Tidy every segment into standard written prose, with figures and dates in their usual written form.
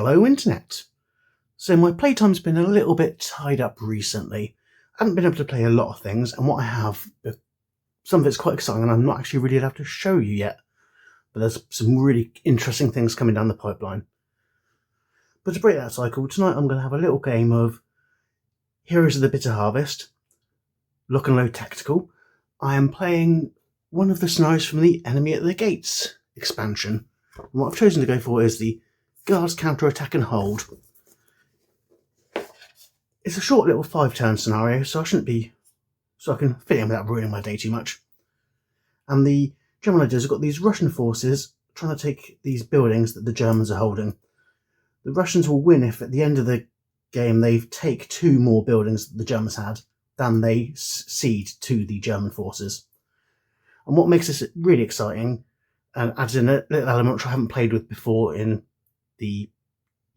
Hello Internet! So my playtime's been a little bit tied up recently. I haven't been able to play a lot of things, and what I have, some of it's quite exciting and I'm not actually really allowed to show you yet. But there's some really interesting things coming down the pipeline. But to break that cycle, tonight I'm going to have a little game of Heroes of the Bitter Harvest, Lock and Load Tactical. I am playing one of the scenarios from the Enemy at the Gates expansion. And what I've chosen to go for is the Guards Counterattack And Hold. It's a short little 5-turn scenario, so I can fit in without ruining my day too much. And the general idea is we've got these Russian forces trying to take these buildings that the Germans are holding. The Russians will win if at the end of the game they take 2 more buildings that the Germans had than they cede to the German forces. And what makes this really exciting, and adds in a little element which I haven't played with before in the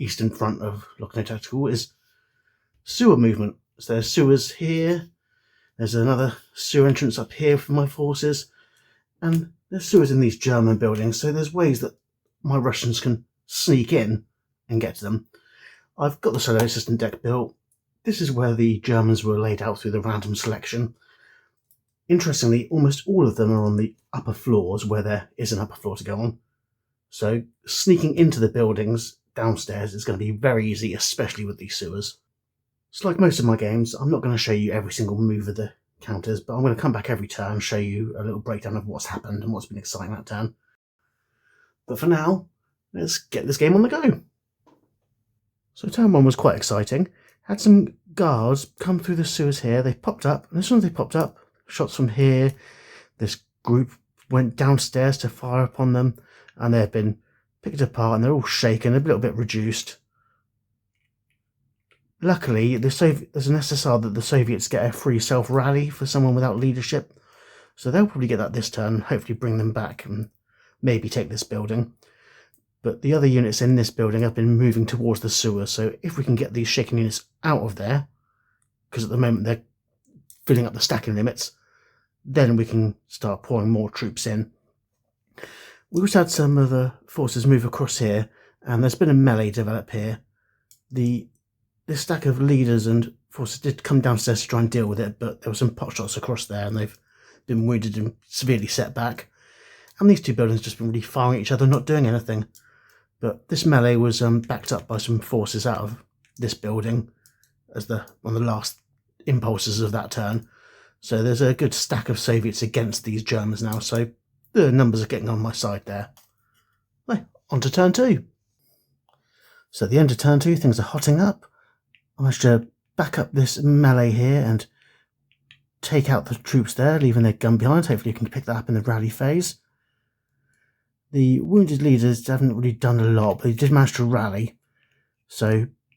Eastern Front of Lock and Load Tactical, is sewer movement. So there's sewers here, there's another sewer entrance up here for my forces, and there's sewers in these German buildings, so there's ways that my Russians can sneak in and get to them. I've got the solar system deck built. This is where the Germans were laid out through the random selection. Interestingly, almost all of them are on the upper floors where there is an upper floor to go on. So sneaking into the buildings downstairs is going to be very easy, especially with these sewers. So like most of my games, I'm not going to show you every single move of the counters, but I'm going to come back every turn and show you a little breakdown of what's happened and what's been exciting that turn. But for now, let's get this game on the go. So turn 1 was quite exciting. Had some guards come through the sewers here. They popped up, and as soon as they popped up, shots from here. This group went downstairs to fire upon them, and they've been picked apart and they're all shaken, a little bit reduced. Luckily, there's an SSR that the Soviets get a free self-rally for someone without leadership, so they'll probably get that this turn and hopefully bring them back and maybe take this building. But the other units in this building have been moving towards the sewer, so if we can get these shaken units out of there, because at the moment they're filling up the stacking limits, then we can start pouring more troops in. We also had some of the forces move across here, and there's been a melee develop here. This stack of leaders and forces did come downstairs to try and deal with it, but there were some pot shots across there and they've been wounded and severely set back. And these 2 buildings just been really firing at each other, not doing anything. But this melee was backed up by some forces out of this building as one of the last impulses of that turn. So there's a good stack of Soviets against these Germans now, so the numbers are getting on my side there. Right, on to turn 2. So at the end of turn 2, things are hotting up. I managed to back up this melee here and take out the troops there, leaving their gun behind. Hopefully you can pick that up in the rally phase. The wounded leaders haven't really done a lot, but they did manage to rally.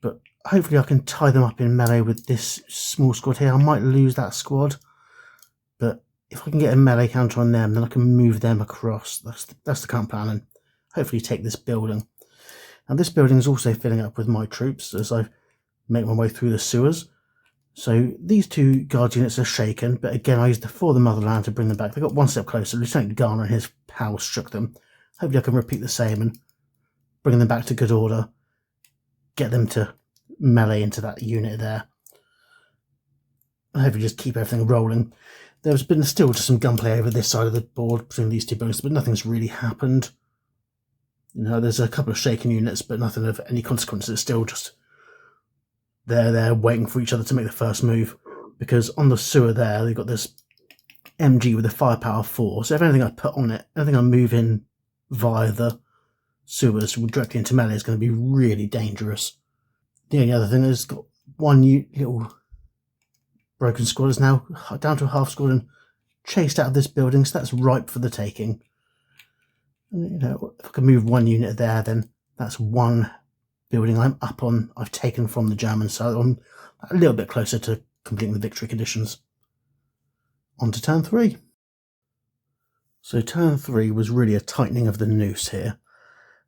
But hopefully I can tie them up in melee with this small squad here. I might lose that squad, but if I can get a melee counter on them, then I can move them across. That's the current plan, and hopefully take this building. Now this building is also filling up with my troops as I make my way through the sewers. So these 2 guard units are shaken, but again I used the For the Motherland to bring them back. They got one step closer. Lieutenant Garner and his pals shook them. Hopefully I can repeat the same and bring them back to good order. Get them to melee into that unit there. And hopefully just keep everything rolling. There's been still just some gunplay over this side of the board between these 2 buildings, but nothing's really happened. You know, there's a couple of shaken units, but nothing of any consequence. It's still just they're there waiting for each other to make the first move, because on the sewer there they've got this MG with a firepower 4, so if anything I put on it, anything I move in via the sewers directly into melee is going to be really dangerous. The only other thing is got one little broken squad is now down to a half squad and chased out of this building, so that's ripe for the taking. And, you know, if I can move 1 unit there, then that's 1 building I'm up on, I've taken from the Germans, so I'm a little bit closer to completing the victory conditions. On to turn 3. So turn 3 was really a tightening of the noose here.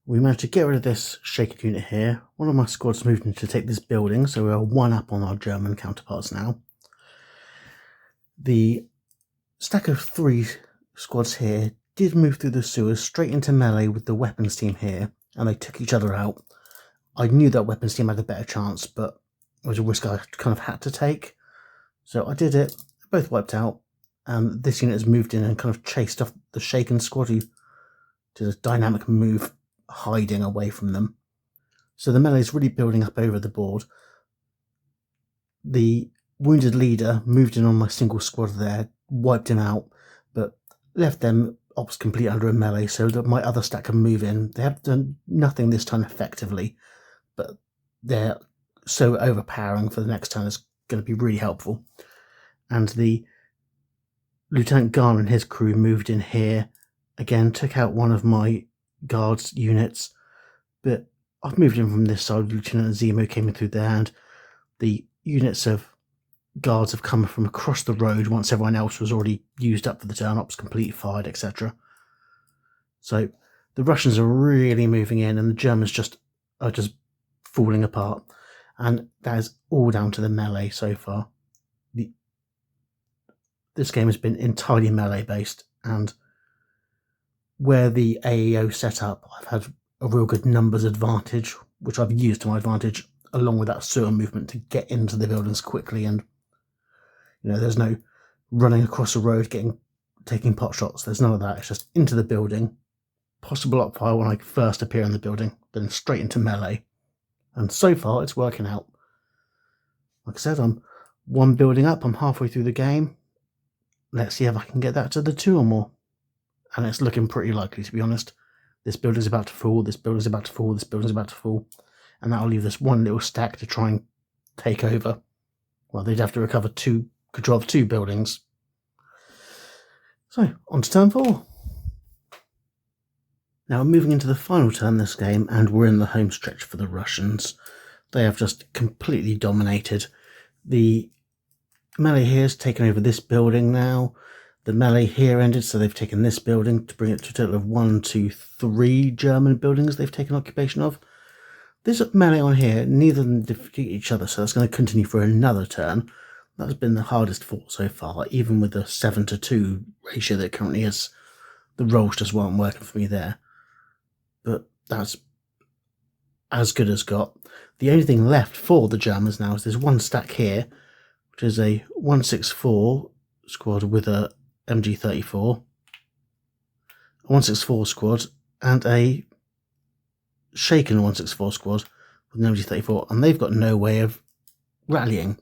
We managed to get rid of this shaken unit here. One of my squads moved in to take this building, so we are 1 up on our German counterparts now. The stack of 3 squads here did move through the sewers straight into melee with the weapons team here, and they took each other out. I knew that weapons team had a better chance, but it was a risk I kind of had to take. So I did it, both wiped out, and this unit has moved in and kind of chased off the shaken squad who did a dynamic move hiding away from them. So the melee is really building up over the board. The wounded leader moved in on my single squad there, wiped him out, but left them ops complete under a melee so that my other stack can move in. They have done nothing this time effectively, but they're so overpowering for the next turn is going to be really helpful. And the Lieutenant Garner and his crew moved in here, again took out one of my guards units, but I've moved in from this side. Lieutenant Zemo came in through there, and the units of guards have come from across the road once everyone else was already used up for the turn, ops complete, fired, etc. So the Russians are really moving in, and the Germans are just falling apart, and that is all down to the melee so far. This game has been entirely melee based, and where the AEO set up, I've had a real good numbers advantage, which I've used to my advantage, along with that sewer movement to get into the buildings quickly. And there's no running across the road taking pot shots. There's none of that. It's just into the building, possible upfire when I first appear in the building, then straight into melee. And so far it's working out. Like I said, I'm one building up, I'm halfway through the game. Let's see if I can get that to the 2 or more. And it's looking pretty likely, to be honest. This building's about to fall, this building's about to fall, this building's about to fall. And that'll leave this one little stack to try and take over. Well, they'd have to recover control of 2 buildings. So, on to turn 4. Now we're moving into the final turn this game, and we're in the home stretch for the Russians. They have just completely dominated. The melee here has taken over this building now. The melee here ended, so they've taken this building to bring it to a total of 1, 2, 3 German buildings they've taken occupation of. This melee on here, neither of them defeat each other, so that's going to continue for another turn. That's been the hardest fought so far, even with the 7-to-2 ratio that currently is. The rolls just weren't working for me there. But that's as good as got. The only thing left for the Germans now is there's one stack here, which is a 164 squad with a MG34, a 164 squad, and a shaken 164 squad with an MG34, and they've got no way of rallying.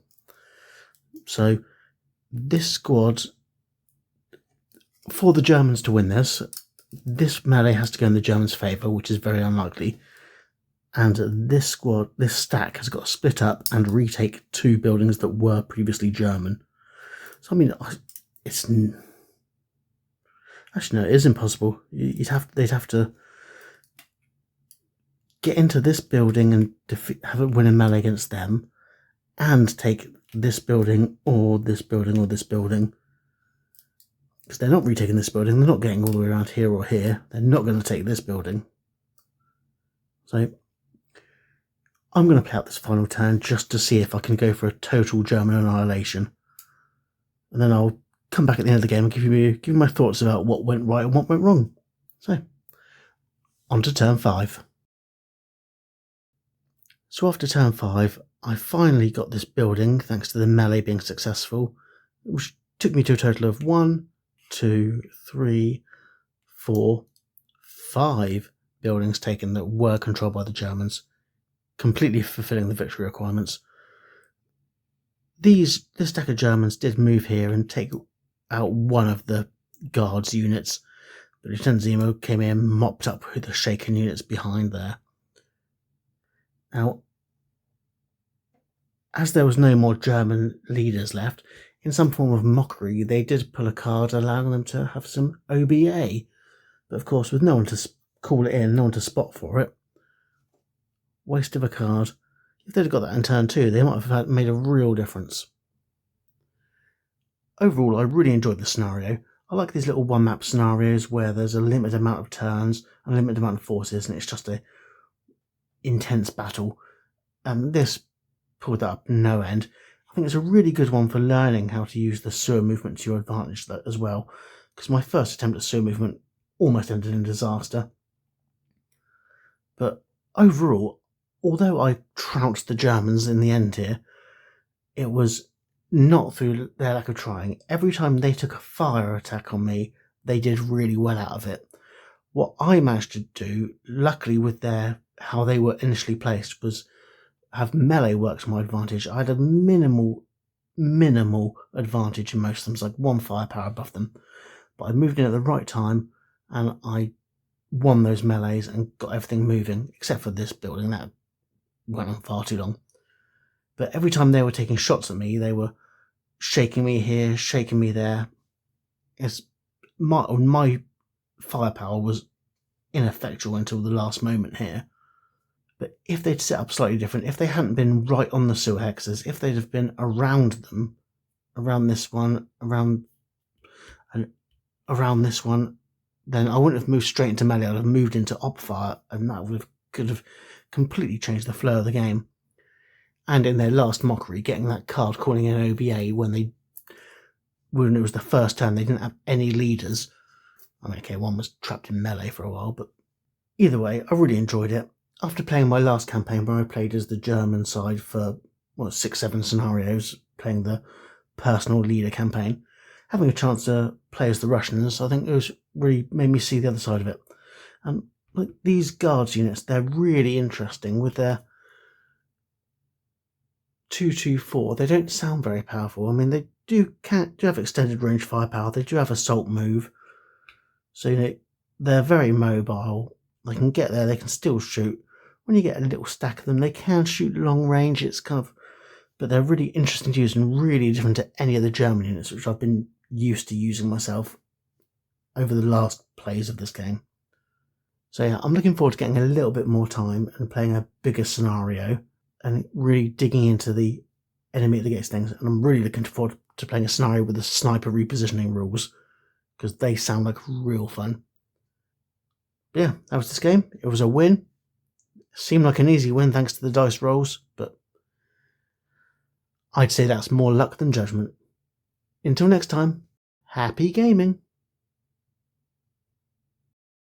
So this squad, for the Germans to win this melee has to go in the Germans' favour, which is very unlikely. And this stack has got to split up and retake 2 buildings that were previously German. So I mean, actually no, it is impossible. They'd have to get into this building and have it win a melee against them, and take this building or this building or this building. Because they're not retaking this building, they're not getting all the way around here or here. They're not going to take this building. So I'm going to play out this final turn just to see if I can go for a total German annihilation. And then I'll come back at the end of the game and give you my thoughts about what went right and what went wrong. So, on to turn 5. So after turn 5, I finally got this building, thanks to the melee being successful, which took me to a total of 1, 2, 3, 4, 5 buildings taken that were controlled by the Germans, completely fulfilling the victory requirements. This stack of Germans did move here and take out one of the guards units, but Lieutenant Zemo came in, mopped up with the shaken units behind there. Now, as there was no more German leaders left, in some form of mockery, they did pull a card allowing them to have some OBA. But of course, with no one to call it in, no one to spot for it, waste of a card. If they'd have got that in turn 2, they might have made a real difference. Overall, I really enjoyed the scenario. I like these little one-map scenarios where there's a limited amount of turns, a limited amount of forces, and it's just a intense battle. And this pulled that up no end. I think it's a really good one for learning how to use the sewer movement to your advantage as well, because my first attempt at sewer movement almost ended in disaster. But overall, although I trounced the Germans in the end here, it was not through their lack of trying. Every time they took a fire attack on me, they did really well out of it. What I managed to do, luckily with how they were initially placed, was have melee work to my advantage. I had a minimal advantage in most of them, like 1 firepower above them. But I moved in at the right time, and I won those melees and got everything moving, except for this building. That went on far too long. But every time they were taking shots at me, they were shaking me here, shaking me there. My firepower was ineffectual until the last moment here. But if they'd set up slightly different, if they hadn't been right on the sewer hexes, if they'd have been around them, around this one, around this one, then I wouldn't have moved straight into melee. I'd have moved into op fire, and that could have completely changed the flow of the game. And in their last mockery, getting that card calling in OBA when it was the first turn, they didn't have any leaders. I mean, okay, one was trapped in melee for a while, but either way, I really enjoyed it. After playing my last campaign where I played as the German side for 6-7 scenarios, playing the personal leader campaign, having a chance to play as the Russians, I think it was really made me see the other side of it. And like these guards units, they're really interesting with their 2-2-4. They don't sound very powerful. I mean, they do have extended range firepower. They do have assault move. So they're very mobile. They can get there. They can still shoot. When you get a little stack of them, they can shoot long range. But they're really interesting to use and really different to any of the German units, which I've been used to using myself over the last plays of this game. So yeah, I'm looking forward to getting a little bit more time and playing a bigger scenario and really digging into the enemy that gets things. And I'm really looking forward to playing a scenario with the sniper repositioning rules, because they sound like real fun. But yeah, that was this game. It was a win. Seemed like an easy win thanks to the dice rolls, but I'd say that's more luck than judgment. Until next time, happy gaming!